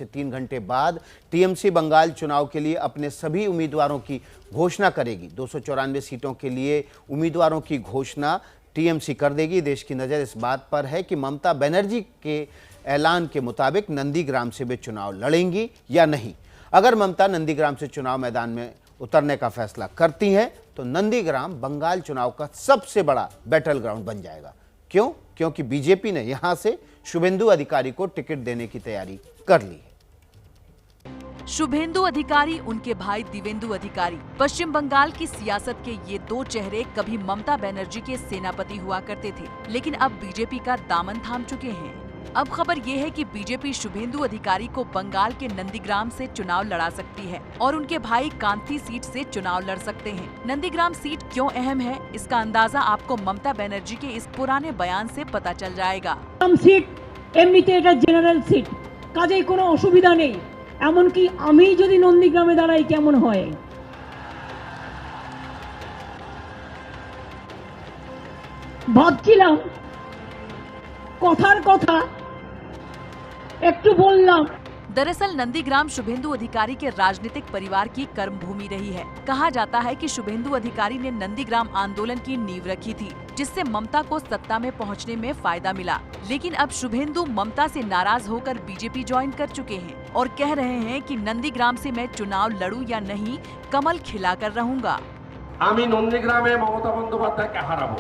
से 3 घंटे बाद टीएमसी बंगाल चुनाव के लिए अपने सभी उम्मीदवारों की घोषणा करेगी। 294 सीटों के लिए उम्मीदवारों की घोषणा टीएमसी कर देगी। देश की नज़र इस बात पर है कि ममता बनर्जी के ऐलान के मुताबिक नंदीग्राम से वे चुनाव लड़ेंगी या नहीं। अगर ममता नंदीग्राम से चुनाव मैदान में उतरने का फैसला करती हैं तो नंदीग्राम बंगाल चुनाव का सबसे बड़ा बैटल ग्राउंड बन जाएगा। क्यों? क्योंकि बीजेपी ने यहां से शुभेंदु अधिकारी को टिकट देने की तैयारी कर ली है। शुभेंदु अधिकारी, उनके भाई दिवेंदु अधिकारी, पश्चिम बंगाल की सियासत के ये दो चेहरे कभी ममता बनर्जी के सेनापति हुआ करते थे, लेकिन अब बीजेपी का दामन थाम चुके हैं। अब खबर ये है कि बीजेपी शुभेंदु अधिकारी को बंगाल के नंदीग्राम से चुनाव लड़ा सकती है और उनके भाई कांथी सीट से चुनाव लड़ सकते हैं। नंदीग्राम सीट क्यों अहम है, इसका अंदाजा आपको ममता बनर्जी के इस पुराने बयान से पता चल जाएगा। सीट एमनिते एटा जेनारेल सीट, काजेई कोनो असुविधा नेই, एमनकि आमी যদি নন্দীগ্রামে দাঁড়াই কেমন হয়। ভাবছিলাম কথার কথা একটু বললাম। दरअसल नंदीग्राम शुभेंदु अधिकारी के राजनीतिक परिवार की कर्म भूमि रही है। कहा जाता है कि शुभेंदु अधिकारी ने नंदीग्राम आंदोलन की नींव रखी थी, जिससे ममता को सत्ता में पहुंचने में फायदा मिला। लेकिन अब शुभेंदु ममता से नाराज होकर बीजेपी ज्वाइन कर चुके हैं और कह रहे हैं कि नंदीग्राम से मैं चुनाव लड़ूं या नहीं, कमल खिला कर रहूंगा। আমি নন্দীগ্রামে মমতা বন্দ্যোপাধ্যায়কে হারাবো,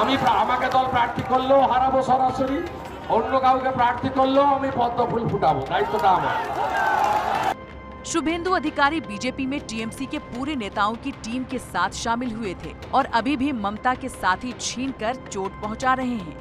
আমি আমাকে দল প্রার্থী করলেও হারাবো সরাসরি, অন্য কাউকে প্রার্থী করলেও আমি পদ্ম ফুল ফুটাবো, দায়িত্বটা আমার। शुभेंदु अधिकारी बीजेपी में टीएमसी के पूरे नेताओं की टीम के साथ शामिल हुए थे और अभी भी ममता के साथी छीनकर चोट पहुंचा रहे हैं।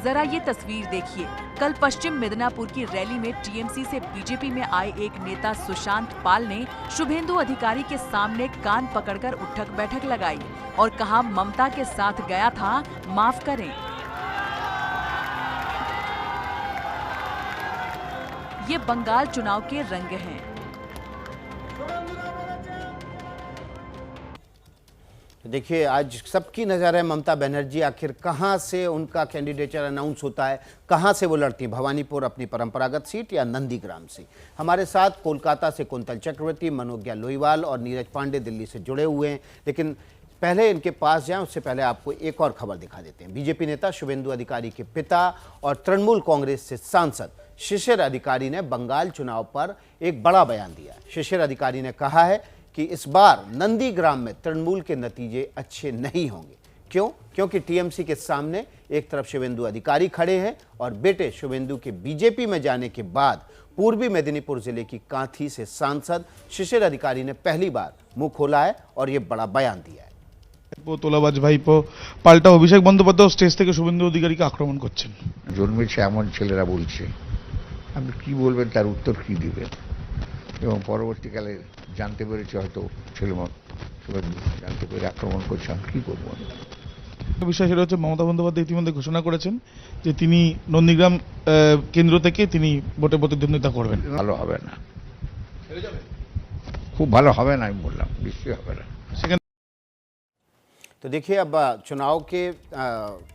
जरा ये तस्वीर देखिए। कल पश्चिम मिदनापुर की रैली में टीएमसी से बीजेपी में आए एक नेता सुशांत पाल ने शुभेंदु अधिकारी के सामने कान पकड़कर उठक बैठक लगाई और कहा ममता के साथ गया था, माफ करें। ये बंगाल चुनाव के रंग हैं। देखिए, आज सबकी नज़र है ममता बनर्जी आखिर कहां से उनका कैंडिडेचर अनाउंस होता है, कहां से वो लड़ती, भवानीपुर अपनी परंपरागत सीट या नंदीग्राम से। हमारे साथ कोलकाता से कुंतल चक्रवर्ती, मनोज्ञा लोईवाल और नीरज पांडे दिल्ली से जुड़े हुए हैं। लेकिन पहले इनके पास जाएं उससे पहले आपको एक और खबर दिखा देते हैं। बीजेपी नेता शुभेंदु अधिकारी के पिता और तृणमूल कांग्रेस से सांसद शिशिर अधिकारी ने बंगाल चुनाव पर एक बड़ा बयान दिया। शिशिर अधिकारी ने कहा है कि इस बार नंदीग्राम में तृणमूल के नतीजे अच्छे नहीं होंगे। क्यों? क्योंकि टीएमसी के सामने एक तरफ शुभेंदु अधिकारी खड़े हैं और बेटे शुभेंदु के बीजेपी में जाने के बाद पूर्वी मेदिनीपुर जिले की कांथी से सांसद शिशिर अधिकारी ने पहली बार मुंह खोला है और ये बड़ा बयान दिया है। তোলাবাজ ভাইপো পাল্টা অভিষেক বন্দ্যোপাধ্যায় স্টেজ থেকে শুভেন্দু অধিকারীকে আক্রমণ করছেন। জন্মেছে এমন ছেলেরা বলছে, আপনি কি বলবেন, তার উত্তর কি দিবেন? এবং পরবর্তীকালে জানতে পেরেছে হয়তো শুভেন্দু জানতে পেরে আক্রমণ করছে, আমি কি করবো। বিষয় সেটা হচ্ছে মমতা বন্দ্যোপাধ্যায় ইতিমধ্যে ঘোষণা করেছেন যে তিনি নন্দীগ্রাম কেন্দ্র থেকে তিনি ভোটে প্রতিদ্বন্দ্বিতা করবেন। ভালো হবে না, খুব ভালো হবে না, আমি বললাম নিশ্চয়ই হবে না। तो देखिए, अब चुनाव के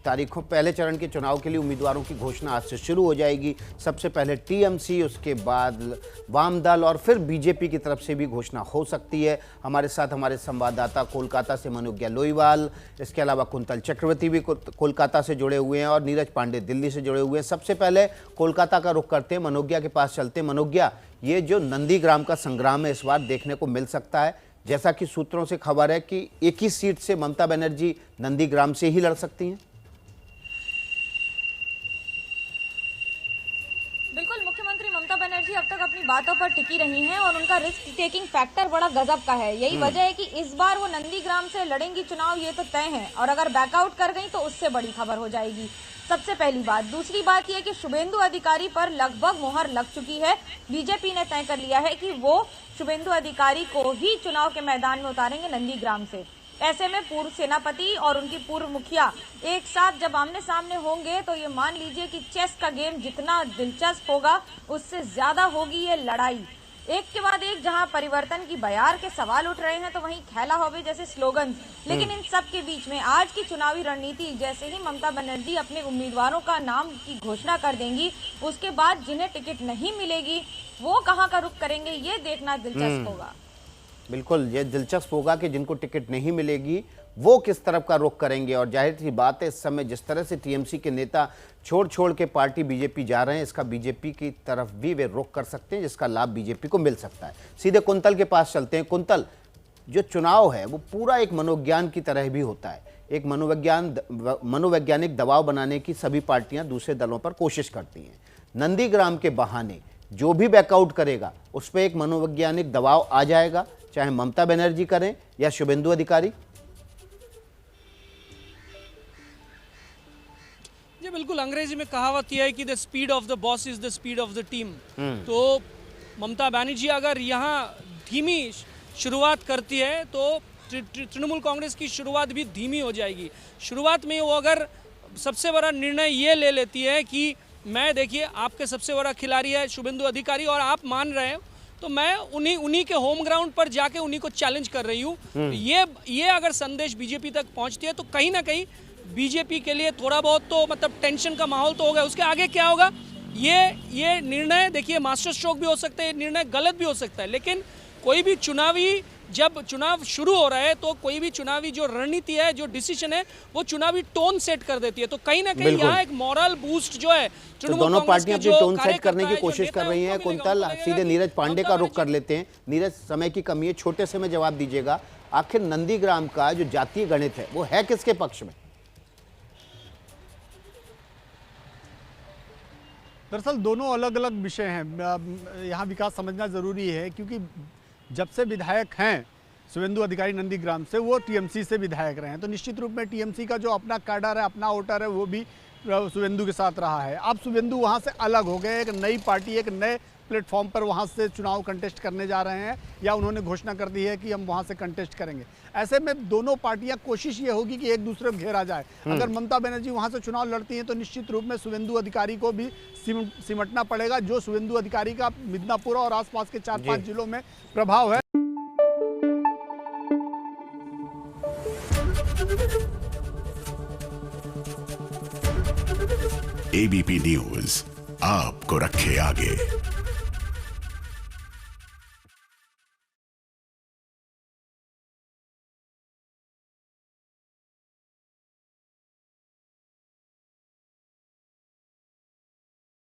तारीखों, पहले चरण के चुनाव के लिए उम्मीदवारों की घोषणा आज से शुरू हो जाएगी। सबसे पहले टीएमसी, उसके बाद वाम दल और फिर बीजेपी की तरफ से भी घोषणा हो सकती है। हमारे साथ हमारे संवाददाता कोलकाता से मनोज्ञा लोईवाल, इसके अलावा कुंतल चक्रवर्ती भी कोलकाता से जुड़े हुए हैं और नीरज पांडे दिल्ली से जुड़े हुए हैं। सबसे पहले कोलकाता का रुख करते हैं, मनोज्ञा के पास चलते हैं। मनोज्ञा, ये जो नंदीग्राम का संग्राम है इस बार देखने को मिल सकता है, जैसा कि सूत्रों से खबर है कि एक ही सीट से ममता बनर्जी नंदीग्राम से ही लड़ सकती हैं। बिल्कुल, मुख्यमंत्री ममता बनर्जी अब तक अपनी बातों पर टिकी रही हैं और उनका रिस्क टेकिंग फैक्टर बड़ा गजब का है। यही वजह है कि इस बार वो नंदीग्राम से लड़ेंगी चुनाव, ये तो तय है, और अगर बैकआउट कर गई तो उससे बड़ी खबर हो जाएगी। सबसे पहली बात। दूसरी बात यह कि शुभेंदु अधिकारी पर लगभग मोहर लग चुकी है। बीजेपी ने तय कर लिया है कि वो शुभेंदु अधिकारी को ही चुनाव के मैदान में उतारेंगे नंदीग्राम से। ऐसे में पूर्व सेनापति और उनकी पूर्व मुखिया एक साथ जब आमने सामने होंगे तो ये मान लीजिए कि चेस का गेम जितना दिलचस्प होगा उससे ज्यादा होगी ये लड़ाई। एक के बाद एक जहां परिवर्तन की बयार के सवाल उठ रहे हैं तो वहीं खेला होवे जैसे स्लोगन, लेकिन इन सब के बीच में आज की चुनावी रणनीति जैसे ही ममता बनर्जी अपने उम्मीदवारों का नाम की घोषणा कर देंगी, उसके बाद जिन्हें टिकट नहीं मिलेगी वो कहां का रुख करेंगे, ये देखना दिलचस्प होगा। बिल्कुल, ये दिलचस्प होगा कि जिनको टिकट नहीं मिलेगी वो किस तरफ का रुख करेंगे। और जाहिर सी बात है, इस समय जिस तरह से टीएमसी के नेता छोड़ के पार्टी बीजेपी जा रहे हैं, इसका बीजेपी की तरफ भी वे रुख कर सकते हैं, जिसका लाभ बीजेपी को मिल सकता है। सीधे कुंतल के पास चलते हैं। कुंतल, जो चुनाव है वो पूरा एक मनोविज्ञान की तरह भी होता है। एक मनोवैज्ञानिक दबाव बनाने की सभी पार्टियां दूसरे दलों पर कोशिश करती हैं। नंदीग्राम के बहाने जो भी बैकआउट करेगा उस पर एक मनोवैज्ञानिक दबाव आ जाएगा, चाहे ममता बनर्जी करें या शुभेंदु अधिकारी। जी बिल्कुल, अंग्रेजी में कहावत यह है कि the speed of the boss is the speed of the team. तो ममता बनर्जी अगर यहाँ धीमी शुरुआत करती है तो तृणमूल कांग्रेस की शुरुआत भी धीमी हो जाएगी। शुरुआत में वो अगर सबसे बड़ा निर्णय ये ले लेती है कि मैं, देखिए आपके सबसे बड़ा खिलाड़ी है शुभेंदु अधिकारी और आप मान रहे हैं, तो मैं उन्हीं के होम ग्राउंड पर जाके उन्हीं को चैलेंज कर रही हूँ। ये अगर संदेश बीजेपी तक पहुँचती है तो कहीं ना कहीं बीजेपी के लिए थोड़ा बहुत तो मतलब टेंशन का माहौल तो होगा। उसके आगे क्या होगा, ये निर्णय, देखिए मास्टर स्ट्रोक भी हो सकता है, निर्णय गलत भी हो सकता है, लेकिन कोई भी जब चुनाव शुरू हो रहा है तो कोई भी चुनावी जो रणनीति है, जो डिसीजन है, वो चुनावी टोन सेट कर देती है। तो कहीं ना कहीं यहाँ एक मॉरल बूस्ट जो है, तो दोनों पार्टियां अपनी टोन सेट करने की कोशिश कर रही हैं। कुंतल, सीधे नीरज पांडे का रुख कर लेते हैं। नीरज, समय की कमी है, छोटे से में जवाब दीजिएगा। आखिर नंदीग्राम का जो जातीय गणित है वो है किसके पक्ष में? दरअसल दोनों अलग अलग विषय हैं, यहाँ विकास समझना ज़रूरी है, क्योंकि जब से विधायक हैं शुभेंदु अधिकारी नंदीग्राम से, वो टीएमसी से विधायक रहे हैं, तो निश्चित रूप में टीएमसी का जो अपना कैडर है, अपना वोटर है, वो भी शुभेंदु के साथ रहा है। अब शुभेंदु वहाँ से अलग हो गए, एक नई पार्टी, एक नए प्लेटफॉर्म पर वहाँ से चुनाव कंटेस्ट करने जा रहे हैं, या उन्होंने घोषणा कर दी है कि हम वहाँ से कंटेस्ट करेंगे। ऐसे में दोनों पार्टियां, कोशिश ये होगी कि एक दूसरे को घेरा जाए। अगर ममता बनर्जी वहाँ से चुनाव लड़ती हैं तो निश्चित रूप में शुभेंदु अधिकारी को भी सिमटना पड़ेगा, जो शुभेंदु अधिकारी का मिदनापुर और आसपास के 4-5 जिलों में प्रभाव है। एबीपी न्यूज आपको रखे आगे।